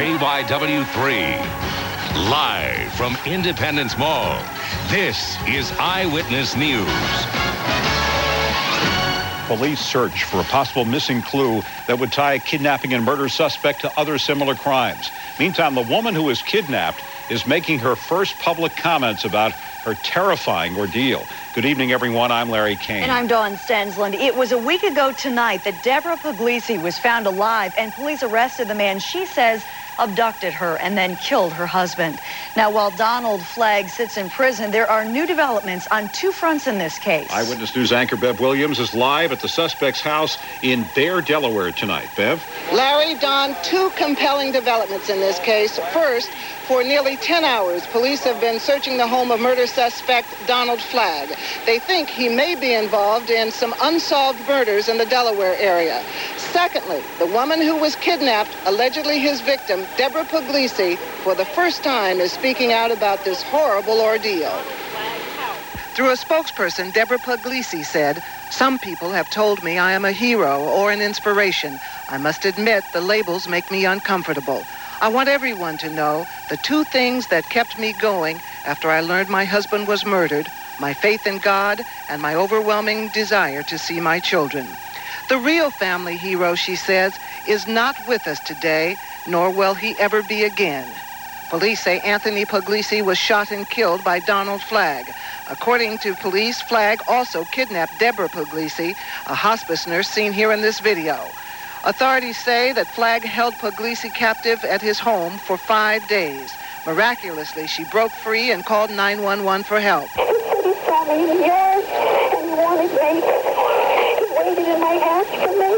KYW3. Live from Independence Mall, this is Eyewitness News. Police search for a possible missing clue that would tie a kidnapping and murder suspect to other similar crimes. Meantime, the woman who was kidnapped is making her first public comments about her terrifying ordeal. Good evening, everyone. I'm Larry Kane. And I'm Dawn Stensland. It was a week ago tonight that Deborah Puglisi was found alive, and police arrested the man she says abducted her and then killed her husband. Now, while Donald Flagg sits in prison, there are new developments on two fronts in this case. Eyewitness News anchor Bev Williams is live at the suspect's house in Bear, Delaware tonight. Bev? Larry, Don, two compelling developments in this case. First, for nearly 10 hours, police have been searching the home of murder suspect Donald Flagg. They think he may be involved in some unsolved murders in the Delaware area. Secondly, the woman who was kidnapped, allegedly his victim, Deborah Puglisi, for the first time is speaking out about this horrible ordeal. Through a spokesperson, Deborah Puglisi said, "Some people have told me I am a hero or an inspiration. I must admit the labels make me uncomfortable. I want everyone to know the two things that kept me going after I learned my husband was murdered, my faith in God and my overwhelming desire to see my children. The real family hero," she says, "is not with us today, nor will he ever be again." Police say Anthony Puglisi was shot and killed by Donald Flagg. According to police, Flagg also kidnapped Deborah Puglisi, a hospice nurse seen here in this video. Authorities say that Flagg held Puglisi captive at his home for 5 days. Miraculously, she broke free and called 911 for help. He saw me in the yard and he wanted me. He waited in my house for me.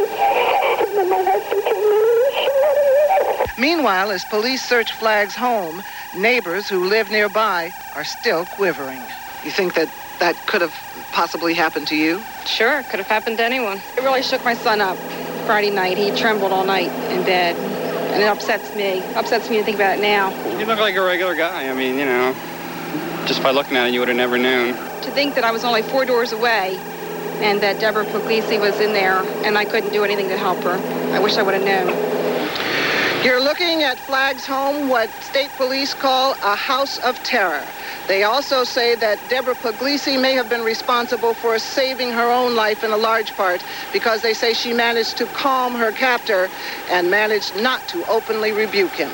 And then my husband came in and shot him. Meanwhile, as police search Flagg's home, neighbors who live nearby are still quivering. You think that could have possibly happened to you? Sure, it could have happened to anyone. It really shook my son up Friday night. He trembled all night in bed, and it upsets me. Upsets me to think about it now. You look like a regular guy. I mean, you know, just by looking at it, you would have never known. To think that I was only 4 doors away and that Deborah Puglisi was in there and I couldn't do anything to help her. I wish I would have known. You're looking at Flagg's home, what state police call a house of terror. They also say that Deborah Puglisi may have been responsible for saving her own life in a large part because they say she managed to calm her captor and managed not to openly rebuke him.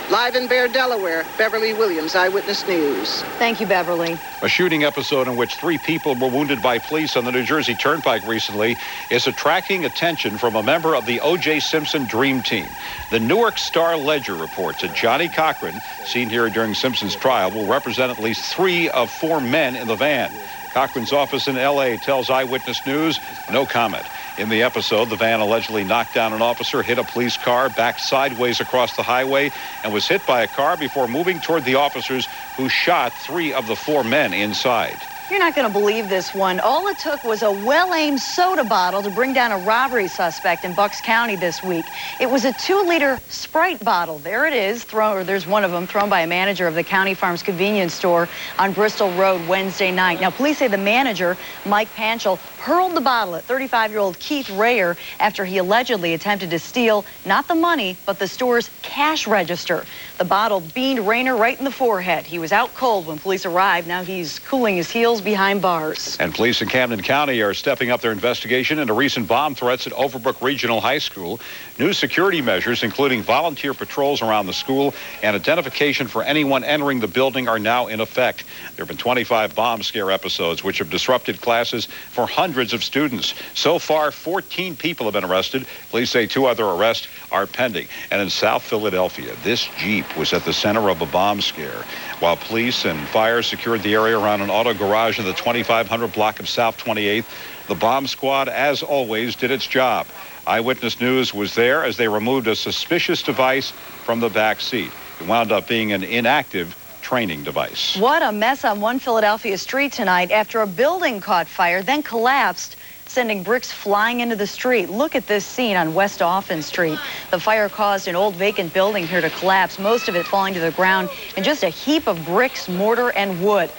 Live in Bear, Delaware, Beverly Williams, Eyewitness News. Thank you, Beverly. A shooting episode in which 3 people were wounded by police on the New Jersey Turnpike recently is attracting attention from a member of the O.J. Simpson Dream Team. The Newark Star-Ledger reports that Johnny Cochran, seen here during Simpson's trial, will represent at least 3 of 4 men in the van. Cochran's office in L.A. tells Eyewitness News, no comment. In the episode, the van allegedly knocked down an officer, hit a police car, backed sideways across the highway, and was hit by a car before moving toward the officers who shot 3 of the 4 men inside. You're not going to believe this one. All it took was a well-aimed soda bottle to bring down a robbery suspect in Bucks County this week. It was a 2-liter Sprite bottle. There it is, there's one of them thrown by a manager of the County Farms convenience store on Bristol Road Wednesday night. Now, police say the manager, Mike Panchel, hurled the bottle at 35-year-old Keith Rayer after he allegedly attempted to steal not the money, but the store's cash register. The bottle beamed Rayner right in the forehead. He was out cold when police arrived. Now he's cooling his heels behind bars. And police in Camden County are stepping up their investigation into recent bomb threats at Overbrook Regional High School. New security measures, including volunteer patrols around the school and identification for anyone entering the building, are now in effect. There have been 25 bomb scare episodes which have disrupted classes for hundreds of students. So far, 14 people have been arrested. Police say 2 other arrests are pending. And in South Philadelphia, this Jeep was at the center of a bomb scare. While police and fire secured the area around an auto garage in the 2500 block of South 28th, the bomb squad, as always, did its job. Eyewitness News was there as they removed a suspicious device from the back seat. It wound up being an inactive training device. What a mess on one Philadelphia street tonight after a building caught fire, then collapsed, sending bricks flying into the street. Look at this scene on West Dauphin Street. The fire caused an old vacant building here to collapse, most of it falling to the ground, and just a heap of bricks, mortar, and wood.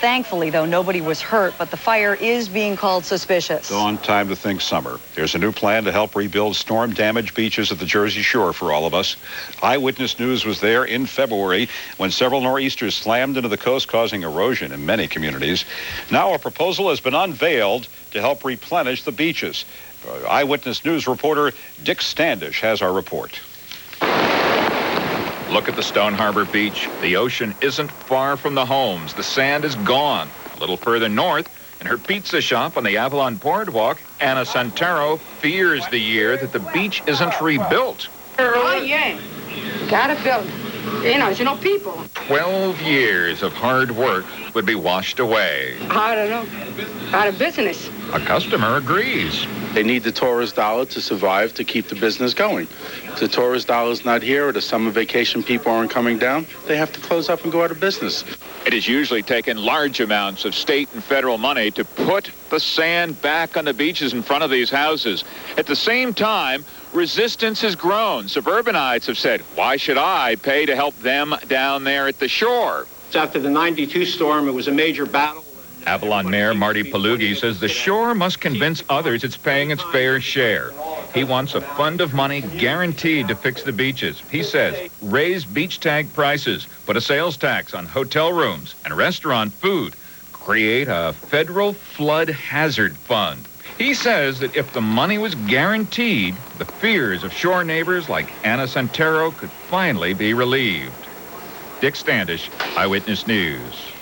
Thankfully, though, nobody was hurt, but the fire is being called suspicious. Dawn, time to think summer. There's a new plan to help rebuild storm-damaged beaches at the Jersey Shore for all of us. Eyewitness News was there in February when several nor'easters slammed into the coast, causing erosion in many communities. Now a proposal has been unveiled to help replenish the beaches. Eyewitness News reporter Dick Standish has our report. Look at the Stone Harbor Beach. The ocean isn't far from the homes. The sand is gone. A little further north, in her pizza shop on the Avalon Boardwalk, Anna Santero fears the year that the beach isn't rebuilt. Oh, yeah. Gotta build. You know, people. 12 years of hard work would be washed away. I don't know. Out of business. A customer agrees. They need the tourist dollar to survive, to keep the business going. If the tourist dollar's not here or the summer vacation people aren't coming down, they have to close up and go out of business. It has usually taken large amounts of state and federal money to put the sand back on the beaches in front of these houses. At the same time, resistance has grown. Suburbanites have said, why should I pay to help them down there at the shore? After the 92 storm, it was a major battle. Avalon Mayor Marty Palugi says the shore must convince others it's paying its fair share. He wants a fund of money guaranteed to fix the beaches. He says raise beach tag prices, put a sales tax on hotel rooms and restaurant food, create a federal flood hazard fund. He says that if the money was guaranteed, the fears of shore neighbors like Anna Santero could finally be relieved. Dick Standish, Eyewitness News.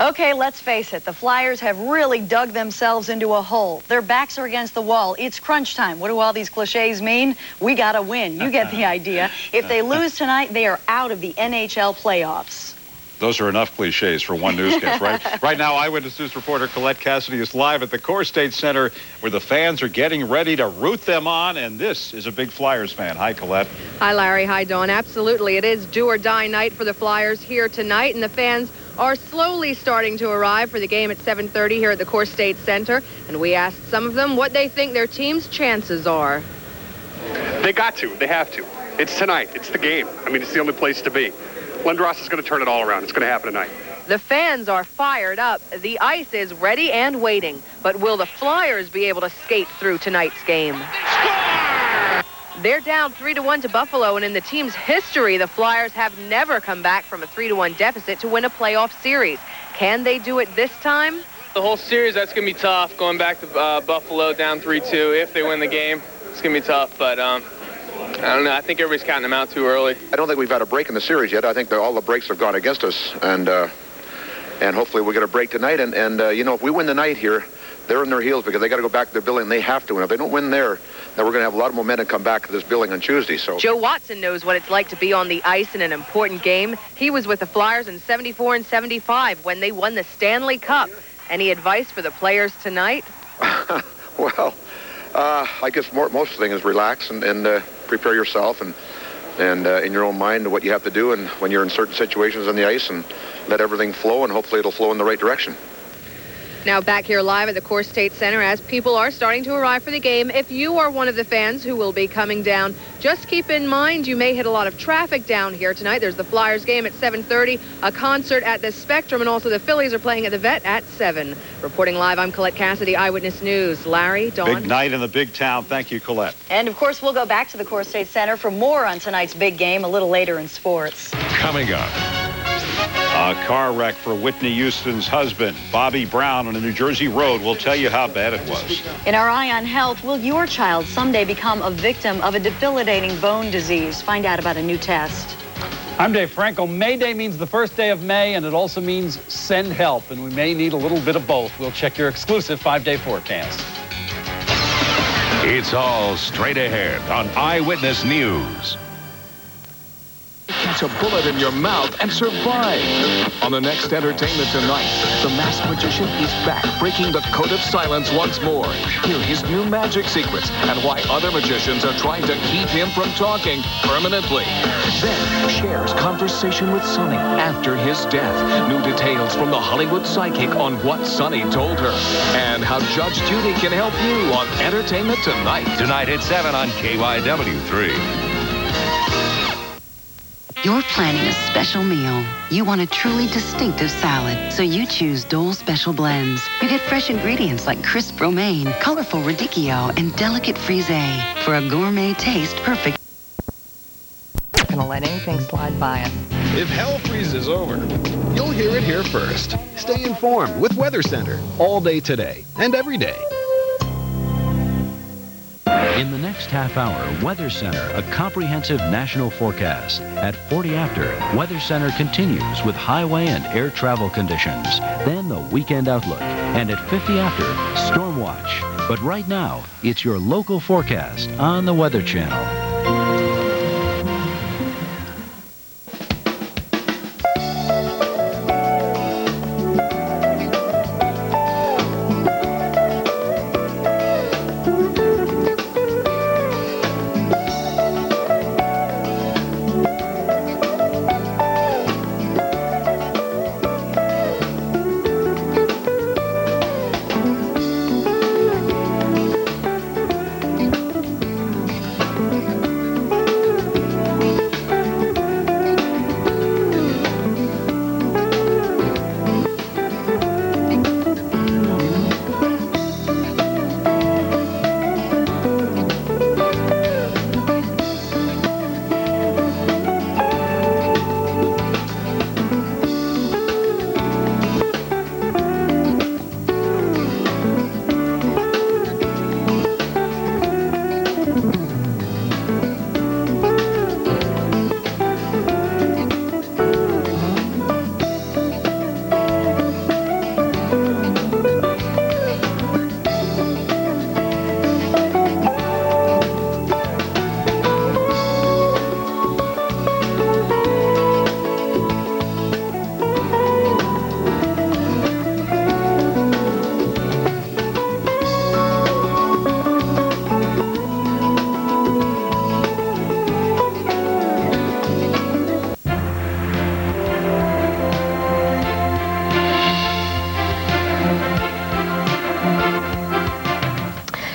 Okay, let's face it. The Flyers have really dug themselves into a hole. Their backs are against the wall. It's crunch time. What do all these cliches mean? We got to win. You get the idea. If they lose tonight, they are out of the NHL playoffs. Those are enough cliches for one newscast, right? Right now, Eyewitness News reporter Colette Cassidy is live at the Core State Center where the fans are getting ready to root them on, and this is a big Flyers fan. Hi, Colette. Hi, Larry. Hi, Dawn. Absolutely. It is do-or-die night for the Flyers here tonight, and the fans are slowly starting to arrive for the game at 7:30 here at the Core State Center, and we asked some of them what they think their team's chances are. They got to. They have to. It's tonight. It's the game. I mean, it's the only place to be. Lindros is going to turn it all around. It's going to happen tonight. The fans are fired up. The ice is ready and waiting. But will the Flyers be able to skate through tonight's game? Score! They're down 3-1 to Buffalo, and in the team's history, the Flyers have never come back from a 3-1 deficit to win a playoff series. Can they do it this time? The whole series, that's going to be tough. Going back to Buffalo down 3-2, if they win the game, it's going to be tough. But I don't know. I think everybody's counting them out too early. I don't think we've had a break in the series yet. I think that all the breaks have gone against us, and hopefully we'll get a break tonight. And if we win the night here, they're in their heels because they got to go back to their building. And they have to. And if they don't win there, then we're going to have a lot of momentum come back to this building on Tuesday. So Joe Watson knows what it's like to be on the ice in an important game. He was with the Flyers in '74 and '75 when they won the Stanley Cup. Any advice for the players tonight? Well, I guess most of the thing is relax and prepare yourself and in your own mind what you have to do, and when you're in certain situations on the ice, and let everything flow, and hopefully it'll flow in the right direction. Now back here live at the Core State Center as people are starting to arrive for the game. If you are one of the fans who will be coming down, just keep in mind you may hit a lot of traffic down here tonight. There's the Flyers game at 7:30, a concert at the Spectrum, and also the Phillies are playing at the Vet at 7. Reporting live, I'm Colette Cassidy, Eyewitness News. Larry, Dawn. Big night in the big town. Thank you, Colette. And, of course, we'll go back to the Core State Center for more on tonight's big game a little later in sports. Coming up. A car wreck for Whitney Houston's husband, Bobby Brown, on a New Jersey road. We'll tell you how bad it was. In our Eye on Health, will your child someday become a victim of a debilitating bone disease? Find out about a new test. I'm Dave Franco. May Day means the first day of May, and it also means send help, and we may need a little bit of both. We'll check your exclusive 5-day forecast. It's all straight ahead on Eyewitness News. Catch a bullet in your mouth and survive. On the next Entertainment Tonight, the masked magician is back, breaking the code of silence once more. Hear his new magic secrets and why other magicians are trying to keep him from talking permanently. Then, Cher's conversation with Sonny after his death. New details from the Hollywood psychic on what Sonny told her. And how Judge Judy can help you on Entertainment Tonight. Tonight at 7 on KYW 3. You're planning a special meal. You want a truly distinctive salad, so you choose Dole Special Blends. You get fresh ingredients like crisp romaine, colorful radicchio, and delicate frisee for a gourmet taste perfect. Not gonna let anything slide by us. If hell freezes over, you'll hear it here first. Stay informed with Weather Center all day today and every day. In the next half hour, Weather Center, a comprehensive national forecast. At 40 after, Weather Center continues with highway and air travel conditions. Then the weekend outlook. And at 50 after, Storm Watch. But right now, it's your local forecast on the Weather Channel.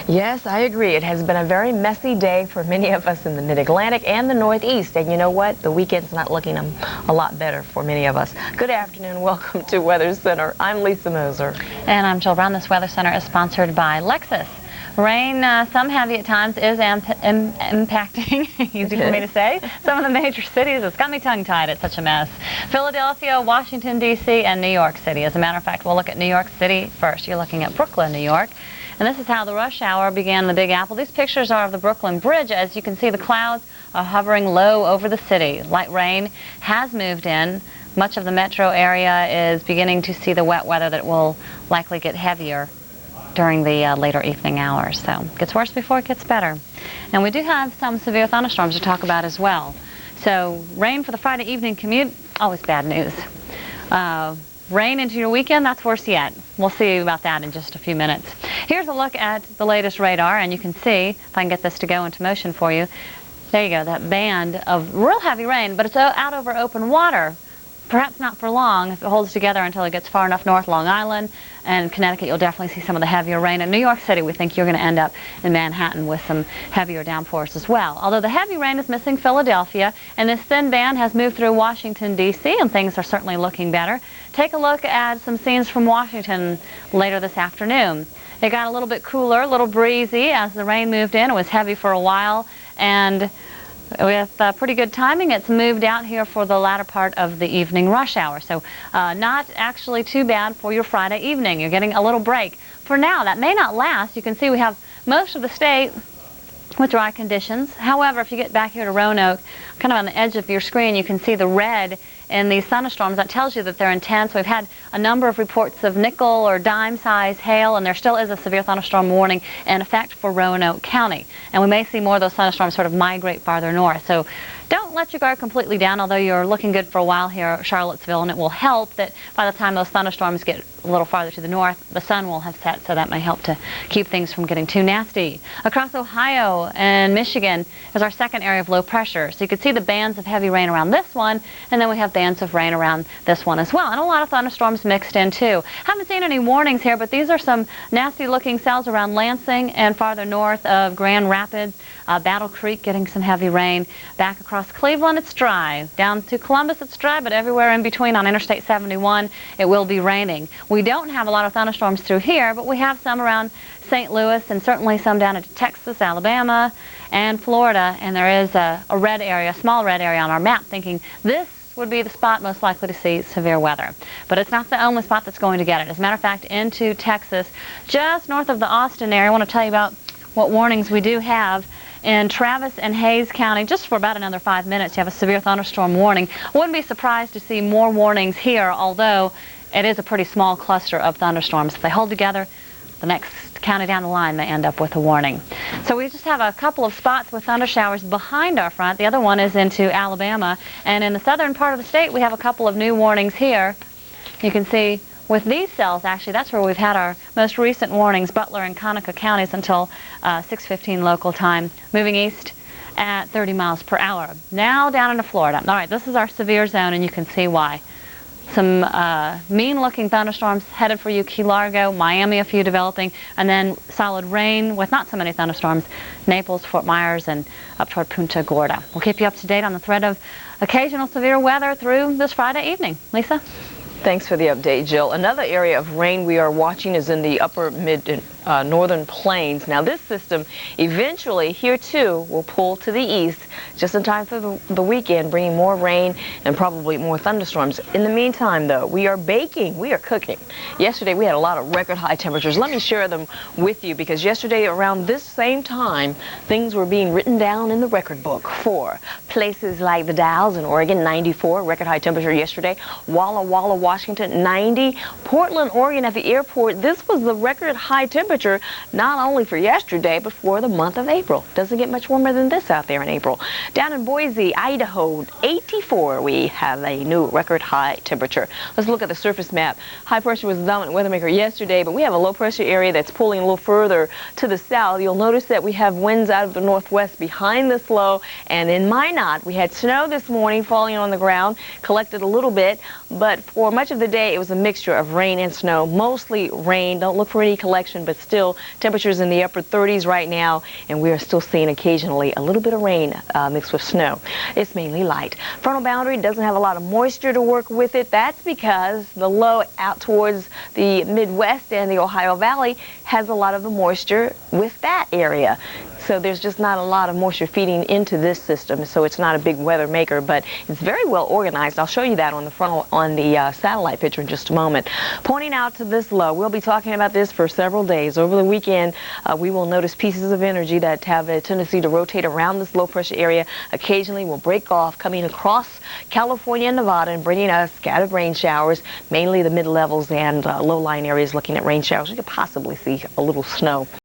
Yes, I agree. It has been a very messy day for many of us in the Mid-Atlantic and the Northeast. And you know what? The weekend's not looking a lot better for many of us. Good afternoon. Welcome to Weather Center. I'm Lisa Moser. And I'm Jill Brown. This Weather Center is sponsored by Lexus. Rain, some heavy at times, is impacting, easy for me to say, some of the major cities. It's got me tongue-tied. It's such a mess. Philadelphia, Washington, D.C., and New York City. As a matter of fact, we'll look at New York City first. You're looking at Brooklyn, New York. And this is how the rush hour began in the Big Apple. These pictures are of the Brooklyn Bridge. As you can see, the clouds are hovering low over the city. Light rain has moved in. Much of the metro area is beginning to see the wet weather that will likely get heavier during the later evening hours. So it gets worse before it gets better. And we do have some severe thunderstorms to talk about as well. So rain for the Friday evening commute, always bad news. Rain into your weekend, that's worse yet. We'll see about that in just a few minutes. Here's a look at the latest radar, and you can see, if I can get this to go into motion for you, there you go, that band of real heavy rain, but it's out over open water. Perhaps not for long if it holds together until it gets far enough north. Long Island and Connecticut, you'll definitely see some of the heavier rain. In New York City, we think you're going to end up in Manhattan with some heavier downpours as well. Although the heavy rain is missing Philadelphia, and this thin band has moved through Washington, D.C., and things are certainly looking better. Take a look at some scenes from Washington later this afternoon. It got a little bit cooler, a little breezy as the rain moved in. It was heavy for a while, and with pretty good timing, it's moved out here for the latter part of the evening rush hour. So not actually too bad for your Friday evening. You're getting a little break. For now, that may not last. You can see we have most of the state with dry conditions. However, if you get back here to Roanoke, kind of on the edge of your screen, you can see the red in these thunderstorms. That tells you that they're intense. We've had a number of reports of nickel or dime size hail, and there still is a severe thunderstorm warning in effect for Roanoke County. And we may see more of those thunderstorms sort of migrate farther north. So don't let your guard completely down, although you're looking good for a while here at Charlottesville, and it will help that by the time those thunderstorms get a little farther to the north, the sun will have set, so that may help to keep things from getting too nasty. Across Ohio and Michigan is our second area of low pressure. So you can see the bands of heavy rain around this one, and then we have bands of rain around this one as well. And a lot of thunderstorms mixed in too. Haven't seen any warnings here, but these are some nasty looking cells around Lansing and farther north of Grand Rapids. Battle Creek getting some heavy rain. Back across Cleveland Cleveland, it's dry. Down to Columbus, it's dry, but everywhere in between on Interstate 71, it will be raining. We don't have a lot of thunderstorms through here, but we have some around St. Louis and certainly some down into Texas, Alabama, and Florida. And there is a red area, a small red area on our map, thinking this would be the spot most likely to see severe weather. But it's not the only spot that's going to get it. As a matter of fact, into Texas, just north of the Austin area, I want to tell you about what warnings we do have. In Travis and Hayes County, just for about another 5 minutes, you have a severe thunderstorm warning. I wouldn't be surprised to see more warnings here, although it is a pretty small cluster of thunderstorms. If they hold together, the next county down the line may end up with a warning. So we just have a couple of spots with thunder showers behind our front. The other one is into Alabama. And in the southern part of the state, we have a couple of new warnings here. You can see with these cells, actually, that's where we've had our most recent warnings, Butler and Conecuh counties, until 6:15 local time, moving east at 30 miles per hour. Now down into Florida. All right, this is our severe zone, and you can see why. Some mean-looking thunderstorms headed for you, Key Largo, Miami, a few developing, and then solid rain with not so many thunderstorms, Naples, Fort Myers, and up toward Punta Gorda. We'll keep you up to date on the threat of occasional severe weather through this Friday evening. Lisa? Thanks for the update, Jill. Another area of rain we are watching is in the upper northern plains. Now this system eventually here too will pull to the east just in time for the weekend, bringing more rain and probably more thunderstorms. In the meantime though, we are baking, we are cooking. Yesterday we had a lot of record high temperatures. Let me share them with you because yesterday around this same time things were being written down in the record book for places like the Dalles in Oregon, 94, record high temperature yesterday. Walla Walla, Washington, 90. Portland, Oregon at the airport, this was the record high temperature not only for yesterday, but for the month of April. Doesn't get much warmer than this out there in April. Down in Boise, Idaho, 84, we have a new record high temperature. Let's look at the surface map. High pressure was the dominant weather maker yesterday, but we have a low pressure area that's pulling a little further to the south. You'll notice that we have winds out of the northwest behind this low, and in Minot, we had snow this morning falling on the ground, collected a little bit, but for much of the day, it was a mixture of rain and snow, mostly rain. Don't look for any collection, but still temperatures in the upper 30s right now, and we are still seeing occasionally a little bit of rain mixed with snow. It's mainly light. Frontal boundary doesn't have a lot of moisture to work with it. That's because the low out towards the Midwest and the Ohio Valley has a lot of the moisture with that area. So there's just not a lot of moisture feeding into this system, so it's not a big weather maker, but it's very well organized. I'll show you that on the frontal, on the satellite picture in just a moment. Pointing out to this low, we'll be talking about this for several days. Over the weekend, we will notice pieces of energy that have a tendency to rotate around this low pressure area. Occasionally will break off, coming across California and Nevada and bringing us scattered rain showers, mainly the mid-levels and low-lying areas looking at rain showers. We could possibly see a little snow.